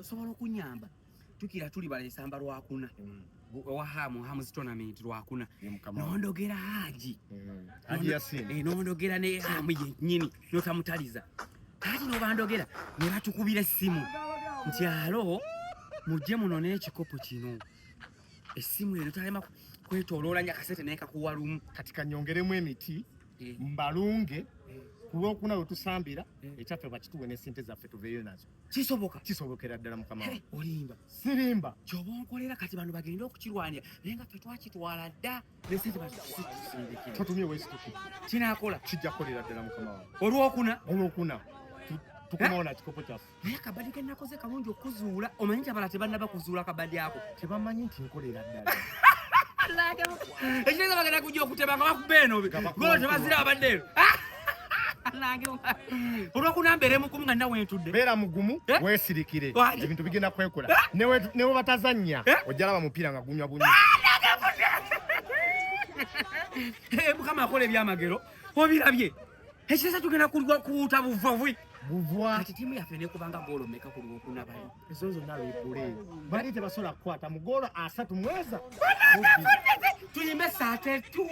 osobola okunyamba tukira tuli balesamba lwakuna hamu tournament lwakuna nondogera haji nondogera ne hamu yennyini notamutaliza kati nobandogera ne batukubira essimu nti alo mujje muno n'ekikopo kino essimu eno talema kwetoloola nyakasete naye kakuwalumu kati kanyongeremu emiti mbalunge kulwokuna wetusambira ekyaffe bakituwe n'essente zaffe tuveeyo nazo kisobokera ddala mukama olimba sirimba kyoba onkolera kati bano bagenda okukirwanira naye nga ffe twakitwala dda n'essente batusindikira totumye wesituki kinaakola kijja kukolera ddala mukama wange olwokuna tukumaona kikopo kyaffe naye akabadi ke nakoze kalungi okuzuula omanyi nti abala tebannaba kuzuula akabadi ako tebamanyi nti nkolera ddala ekitegeeza bagenda kujja okuteba nga bakuba eno golo tebazira abadde eno olwokuna mbeere mukumu nga nnawe ntudde beera mugumu weesirikire ebintu bigenda kwekola newe batazannya ojjalaba mupiira nga gunywa bunywa mukama akola ebyamagero obirabye ekitegeeza tugenda kuwuta buvavwi kati tiimu yaffe nekubanga goolo meka ku lwokuna bali ezo zonna lwekule bali tebasobola kukwata mu goolo 3 mweza tuyimbe saate tu